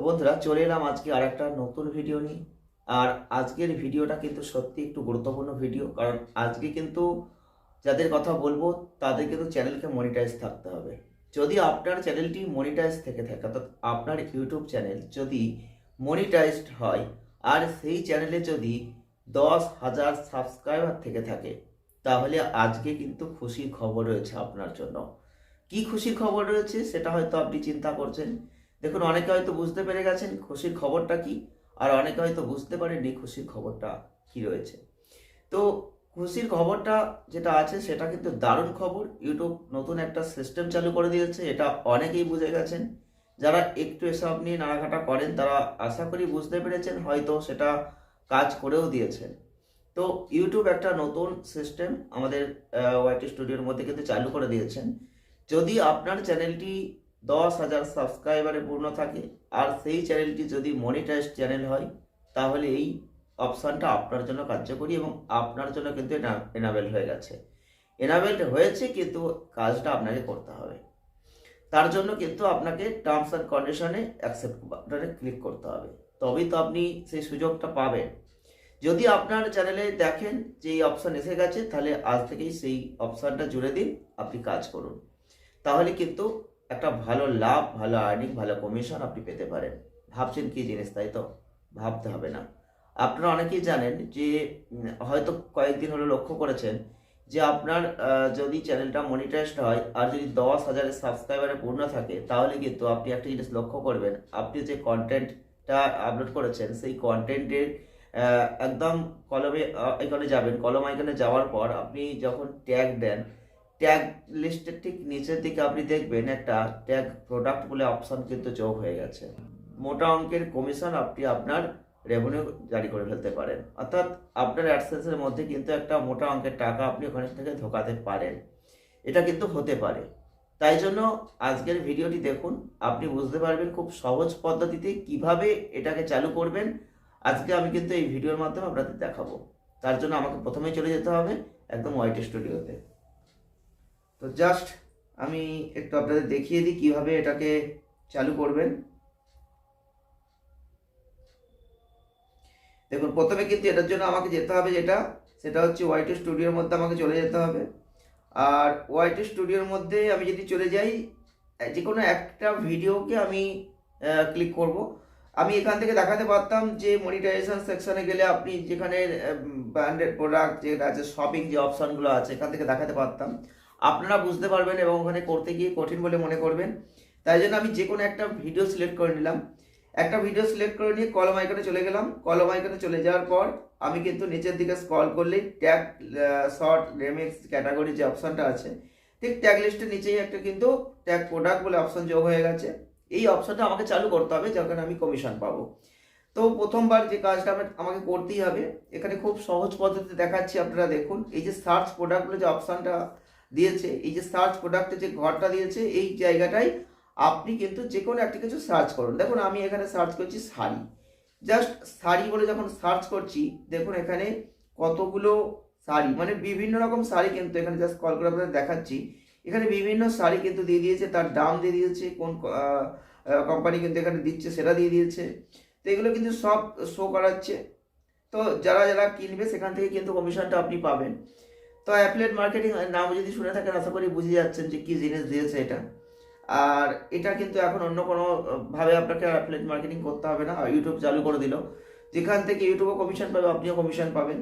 বন্ধুরা চলে এলাম আজকে আর একটা নতুন ভিডিও নিয়ে। আর আজকের ভিডিওটা কিন্তু সত্যি একটু গুরুত্বপূর্ণ ভিডিও, কারণ আজকে কিন্তু যাদের কথা বলবো তাদের কিন্তু চ্যানেলকে মনিটাইজ থাকতে হবে। যদি আপনার চ্যানেলটি মনিটাইজ থেকে থাকে, অর্থাৎ আপনার ইউটিউব চ্যানেল যদি মনিটাইজড হয় আর সেই চ্যানেলে যদি 10,000 সাবস্ক্রাইবার থেকে থাকে, তাহলে আজকে কিন্তু খুশির খবর রয়েছে আপনার জন্য। কি খুশির খবর রয়েছে সেটা হয়তো আপনি চিন্তা করছেন। দেখুন, অনেকে হয়তো বুঝতে পেরে গেছেন খুশির খবরটা কি, আর অনেকে হয়তো বুঝতে পারেননি খুশির খবরটা কি রয়েছে। তো খুশির খবরটা যেটা আছে সেটা কিন্তু দারুণ খবর। ইউটিউব নতুন একটা সিস্টেম চালু করে দিয়েছে, এটা অনেকেই বুঝে গেছেন। যারা একটু এসব নিয়ে নাড়াঘাটা করেন তারা আশা করি বুঝতে পেরেছেন, হয়তো সেটা কাজ করেও দিয়েছেন। তো ইউটিউব একটা নতুন সিস্টেম আমাদের ওয়াইটি স্টুডিওর মধ্যে কিন্তু চালু করে দিয়েছেন। যদি আপনার চ্যানেলটি 10,000 সাবস্ক্রাইবারে পূর্ণ থাকে আর সেই চ্যানেলটি যদি মনিটাইজড চ্যানেল হয়, তাহলে এই অপশানটা আপনার জন্য কার্যকরী এবং আপনার জন্য কিন্তু এনাবেল হয়ে গেছে। এনাবেলড হয়েছে, কিন্তু কাজটা আপনাকে করতে হবে। তার জন্য কিন্তু আপনাকে টার্মস অ্যান্ড কন্ডিশনে অ্যাকসেপ্ট বাটনে ক্লিক করতে হবে, তবেই তো আপনি সেই সুযোগটা পাবেন। যদি আপনার চ্যানেলে দেখেন যে এই অপশান এসে গেছে, তাহলে আজ থেকেই সেই অপশানটা জুড়ে দিন, আপনি কাজ করুন। তাহলে কিন্তু একটা ভালো লাভ, ভালো আর্নিং, ভালো কমিশন আপনি পেতে পারেন। ভাবছেন কি জিনিস, তাই তো? ভাবতে হবে না। আপনারা অনেকেই জানেন যে হয়তো কয়েকদিন হলো লক্ষ্য করেছেন যে আপনার যদি চ্যানেলটা মনিটাইজড হয় আর যদি 10,000 সাবস্ক্রাইবারে পূর্ণ থাকে, তাহলে কিন্তু আপনি একটা জিনিস লক্ষ্য করবেন, আপনি যে কন্টেন্টটা আপলোড করেছেন সেই কন্টেন্টের একদম কলমে আইকনে যাবেন। কলম আইকনে যাওয়ার পর আপনি যখন ট্যাগ দেন, ট্যাগ লিস্টের ঠিক নিচের দিকে আপনি দেখবেন একটা ট্যাগ প্রোডাক্ট বলে অপশন কিন্তু যোগ হয়ে গেছে। মোটা অঙ্কের কমিশন আপনি আপনার রেভিনিউ জারি করে ফেলতে পারেন, অর্থাৎ আপনার অ্যাডসেন্সের মধ্যে কিন্তু একটা মোটা অঙ্কের টাকা আপনি ওখানে থেকে ঢোকাতে পারেন। এটা কিন্তু হতে পারে। তাই জন্য আজকের ভিডিওটি দেখুন, আপনি বুঝতে পারবেন খুব সহজ পদ্ধতিতে কিভাবে এটাকে চালু করবেন। আজকে আমি কিন্তু এই ভিডিওর মাধ্যমে আপনাদের দেখাবো। তার জন্য আমাকে প্রথমেই চলে যেতে হবে একদম ওয়াইটি স্টুডিওতে। তো জাস্ট আমি একটু আপনাদের দেখিয়ে দিই কিভাবে এটাকে চালু করবেন। দেখুন, প্রথমে কিন্তু এটার জন্য আমাকে যেতে হবে, সেটা হচ্ছে ওয়াইটি স্টুডিওর মধ্যে আমাকে চলে যেতে হবে। আর ওয়াইটি স্টুডিওর মধ্যে আমি যদি চলে যাই, যে কোনো একটা ভিডিওকে আমি ক্লিক করব। আমি এখান থেকে দেখাতে পারতাম যে মনিটাইজেশন সেকশনে গেলে আপনি যেখানে ব্র্যান্ডেড প্রোডাক্ট যেটা আছে, শপিং যে অপশানগুলো আছে, এখান থেকে দেখাতে পারতাম। আপনারা বুঝতে পারবেন এবং ওখানে করতে গিয়ে কঠিন বলে মনে করবেন। তাই জন্য আমি যে কোনো একটা ভিডিও সিলেক্ট করে নিলাম। একটা ভিডিও সিলেক্ট করে নিয়ে কলম আইকনে চলে গেলাম। কলম আইকনে চলে যাওয়ার পর আমি কিন্তু নিচের দিকে স্ক্রল করলেই ট্যাগ শর্ট রেমিক্স ক্যাটাগরি যে অপশানটা আছে, ঠিক ট্যাগ লিস্টের নিচেই একটা কিন্তু ট্যাগ প্রোডাক্ট বলে অপশান যোগ হয়ে গেছে। এই অপশানটা আমাকে চালু করতে হবে যখন আমি কমিশন পাবো। তো প্রথমবার যে কাজটা আমাকে করতেই হবে, এখানে খুব সহজ পদ্ধতি দেখাচ্ছি, আপনারা দেখুন। এই যে সার্চ প্রোডাক্ট বলে যে অপশানটা দিয়েছে, এই যে সার্চ প্রোডাক্টের যে ঘরটা দিয়েছে, এই জায়গাটায় আপনি কিন্তু যে কোনো একটা কিছু সার্চ করুন। দেখুন, আমি এখানে সার্চ করছি শাড়ি। জাস্ট শাড়ি বলে যখন সার্চ করছি, দেখুন এখানে কতগুলো শাড়ি, মানে বিভিন্ন রকম শাড়ি কিন্তু এখানে জাস্ট কল করে আপনাদের দেখাচ্ছি। এখানে বিভিন্ন শাড়ি কিন্তু দিয়ে দিয়েছে, তার দাম দিয়ে দিয়েছে, কোন কোম্পানি কিন্তু এখানে দিচ্ছে সেটা দিয়ে দিয়েছে। তো এগুলো কিন্তু সব শো করাচ্ছে। তো যারা যারা কিনবে সেখান থেকে কিন্তু কমিশনটা আপনি পাবেন। তো অ্যাফিলিয়েট মার্কেটিং নাম যদি শুনে থাকেন, আশা করি বুঝে যাচ্ছেন যে কী জিনিস দিয়েছে এটা। আর এটা কিন্তু এখন অন্য কোনো ভাবে আপনাকে অ্যাফিলিয়েট মার্কেটিং করতে হবে না, ইউটিউব চালু করে দিল। যেখান থেকে ইউটিউবও কমিশন পাবে, আপনিও কমিশন পাবেন।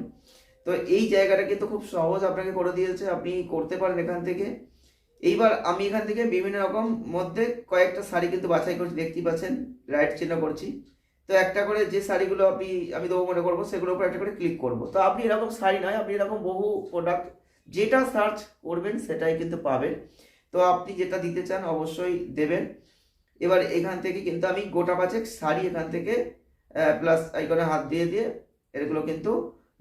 তো এই জায়গাটা কিন্তু খুব সহজ আপনাকে করে দিয়েছে, আপনি করতে পারেন এখান থেকে। এইবার আমি এখান থেকে বিভিন্ন রকম মধ্যে কয়েকটা শাড়ি কিন্তু বাছাই করছি, দেখতেই পাচ্ছেন, রাইট চিহ্ন করছি। তো একটা করে যে শাড়িগুলো আমি দেবো মনে করবো, সেগুলোর উপর একটা করে ক্লিক করব। তো আপনি এরকম শাড়ি নয়, আপনি এরকম বহু প্রোডাক্ট যেটা সার্চ করবেন সেটাই কিন্তু পাবেন। তো আপনি যেটা দিতে চান অবশ্যই দেবেন। এবার এখান থেকে কিন্তু আমি গোটা পাঁচেক শাড়ি এখান থেকে প্লাস আইকনে হাত দিয়ে দিয়ে এগুলো কিন্তু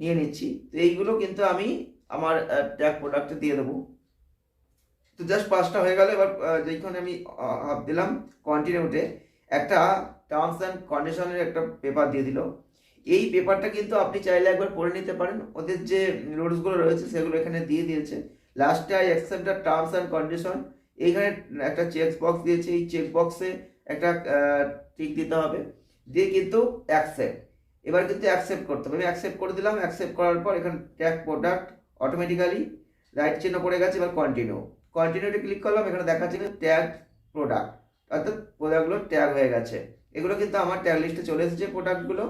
নিয়ে নিচ্ছি। তো এইগুলো কিন্তু আমি আমার ট্যাগ প্রোডাক্টে দিয়ে দেবো। তো জাস্ট 5টা হয়ে গেল। এবার যেখানে আমি হাত দিলাম কন্টিনিউতে, একটা টার্মস অ্যান্ড কন্ডিশনের একটা পেপার দিয়ে দিল। এই পেপারটা কিন্তু আপনি চাইলে একবার পড়ে নিতে পারেন, ওদের যে রুলসগুলো রয়েছে সেগুলো এখানে দিয়ে দিয়েছে। লাস্টে I accept the terms and condition, এইখানে একটা চেক বক্স দিয়েছে। এই চেক বক্সে একটা টিক দিতে হবে, দিয়ে কিন্তু অ্যাকসেপ্ট। এবার কিন্তু অ্যাকসেপ্ট করতে হবে। আমি অ্যাকসেপ্ট করে দিলাম। অ্যাকসেপ্ট করার পর এখানে ট্যাগ প্রোডাক্ট অটোমেটিক্যালি রাইট চিহ্ন পড়ে গেছে। এবার কন্টিনিউতে ক্লিক করলাম। এখানে দেখাচ্ছে কিন্তু ট্যাগ প্রোডাক্ট, অর্থাৎ প্রোডাক্টগুলো ট্যাগ হয়ে গেছে। এগুলো কিন্তু আমার ট্যাগ লিস্টে চলে এসেছে প্রোডাক্টগুলো।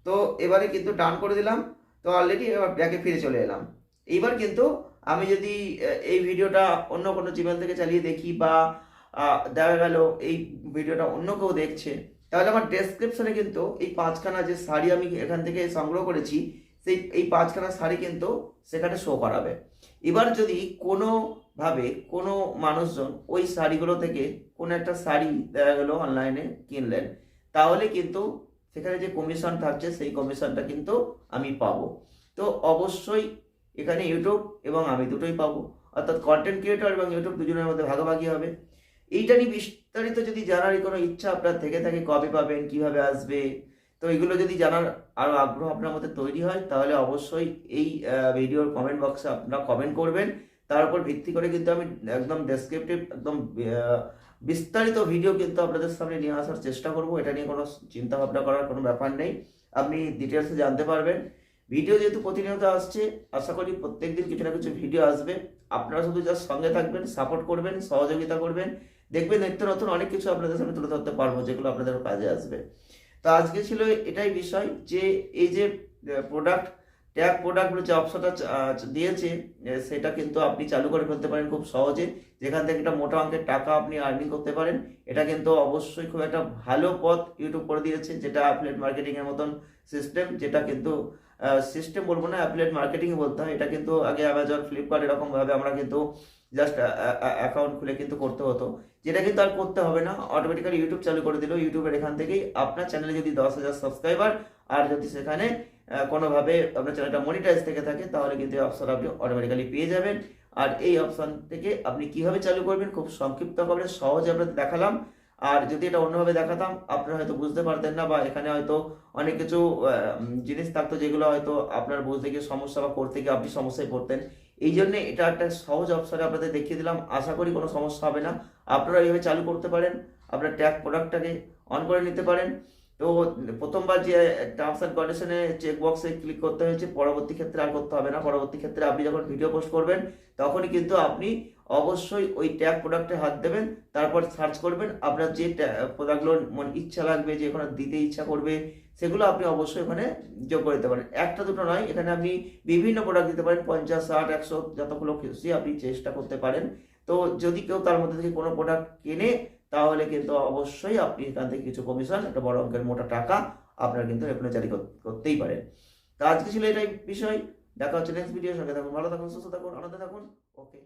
তো এবারে কিন্তু ডান করে দিলাম। তো অলরেডি এবার ব্যাকে ফিরে চলে এলাম। এইবার কিন্তু আমি যদি এই ভিডিওটা অন্য কোনো জিমেল থেকে চালিয়ে দেখি, বা দেখা গেল এই ভিডিওটা অন্য কেউ দেখছে, তাহলে আমার ডেসক্রিপশনে কিন্তু এই 5খানা যে শাড়ি আমি এখান থেকে সংগ্রহ করেছি, এই 5খানা শাড়ি কিন্তু সেখানে শো করাবে। এবার যদি কোনোভাবে কোনো মানুষজন ওই শাড়িগুলো থেকে কোনো একটা শাড়ি দেখা গেলো অনলাইনে কিনলেন, তাহলে কিন্তু সেখানে যে কমিশন থাকছে সেই কমিশনটা কিন্তু আমি পাবো। তো অবশ্যই এখানে ইউটিউব এবং আমি দুটোই পাবো, অর্থাৎ কন্টেন্ট ক্রিয়েটর এবং ইউটিউব দুজনের মধ্যে ভাগাভাগি হবে। এইটা নিয়ে বিস্তারিত যদি জানার কোনো ইচ্ছা আপনার থেকে থাকে, কবে পাবেন, কিভাবে আসবে, তো এগুলো যদি জানার আরও আগ্রহ আপনার মধ্যে তৈরি হয়, তাহলে অবশ্যই এই ভিডিওর কমেন্ট বক্সে আপনারা কমেন্ট করবেন। তার উপর ভিত্তি করে কিন্তু আমি একদম ডেসক্রিপটিভ, একদম বিস্তারিত ভিডিও কিন্তু আপনাদের সামনে নিয়ে আসার চেষ্টা করব। এটা নিয়ে কোনো চিন্তা ভাবনা করার কোনো ব্যাপার নেই, আপনি ডিটেলসে জানতে পারবেন। ভিডিও যেহেতু প্রতিনিয়ত আসছে, আশা করি প্রত্যেকদিন কিছু না কিছু ভিডিও আসবে। আপনারা শুধু জাস্ট সঙ্গে থাকবেন, সাপোর্ট করবেন, সহযোগিতা করবেন, দেখবেন নিত্য নতুন অনেক কিছু আপনাদের সামনে তুলে ধরতে পারবো, যেগুলো আপনাদের কাজে আসবে। তো আজকে ছিল এটাই বিষয়, যে এই যে প্রোডাক্টগুলো যে অপশনটা দিয়েছে, সেটা কিন্তু আপনি চালু করে ফেলতে পারেন খুব সহজে, যেখান থেকে একটা মোটা অঙ্কের টাকা আপনি আর্নিং করতে পারেন। এটা কিন্তু অবশ্যই খুব একটা ভালো পথ ইউটিউব করে দিয়েছে, যেটা অ্যাফিলিয়েট মার্কেটিংয়ের মতন সিস্টেম, যেটা কিন্তু সিস্টেম বলবো না, অ্যাফিলিয়েট মার্কেটিংই বলতে হয়। এটা কিন্তু আগে অ্যামাজন, ফ্লিপকার্ট এরকমভাবে আমরা কিন্তু জাস্ট অ্যাকাউন্ট খুলে কিন্তু করতে হতো, যেটা কিন্তু আর করতে হবে না। অটোমেটিক্যালি ইউটিউব চালু করে দিল। ইউটিউবের এখান থেকেই আপনার চ্যানেলে যদি 10,000 সাবস্ক্রাইবার, আর যদি সেখানে কোনোভাবে আপনার চ্যানেলটা মনিটাইজ থেকে থাকে, তাহলে কিন্তু এই অপশন আপনি অটোমেটিক্যালি পেয়ে যাবেন। আর এই অপশন থেকে আপনি কিভাবে চালু করবেন খুব সংক্ষিপ্তভাবে সহজে আপনাদের দেখালাম। আর যদি এটা অন্যভাবে দেখাতাম, আপনারা হয়তো বুঝতে পারতেন না, বা এখানে হয়তো অনেক কিছু জিনিস থাকতো যেগুলো হয়তো আপনার বুঝতে গিয়ে সমস্যা, বা করতে গিয়ে আপনি সমস্যায় পড়তেন। এই জন্যে এটা একটা সহজ অপশনে আপনাদের দেখিয়ে দিলাম। আশা করি কোনো সমস্যা হবে না, আপনারা এইভাবে চালু করতে পারেন, আপনার ট্যাগ প্রোডাক্টটাকে অন করে নিতে পারেন। তো প্রথমবার যে টার্মস অ্যান্ড কন্ডিশনে চেক বক্সে ক্লিক করতে হয়েছে, পরবর্তী ক্ষেত্রে আর করতে হবে না। পরবর্তী ক্ষেত্রে আপনি যখন ভিডিও পোস্ট করবেন, তখনই কিন্তু আপনি অবশ্যই ওই ট্যাগ প্রোডাক্টে হাত দেবেন, তারপর সার্চ করবেন আপনার যে প্রোডাক্টগুলোর ইচ্ছা লাগবে, যে ওখানে দিতে ইচ্ছা করবে, সেগুলো আপনি অবশ্যই ওখানে যোগ করে দিতে পারেন। একটা দুটো নয়, এখানে আপনি বিভিন্ন প্রোডাক্ট দিতে পারেন, 50, 60, 100 যতগুলো খুশি আপনি চেষ্টা করতে পারেন। তো যদি কেউ তার মধ্যে থেকে কোনো প্রোডাক্ট কেনে, তাহলে কিন্তু অবশ্যই আপনি এখান থেকে কিছু কমিশন, একটা বড় অঙ্কের মোটা টাকা আপনার কিন্তু এখানে জারি করতেই পারেন। তো আজকে ছিল এটাই বিষয়। দেখা হচ্ছে নেক্সট ভিডিওর সঙ্গে। থাকুন, ভালো থাকুন, সুস্থ থাকুন, আনন্দে থাকুন। ওকে।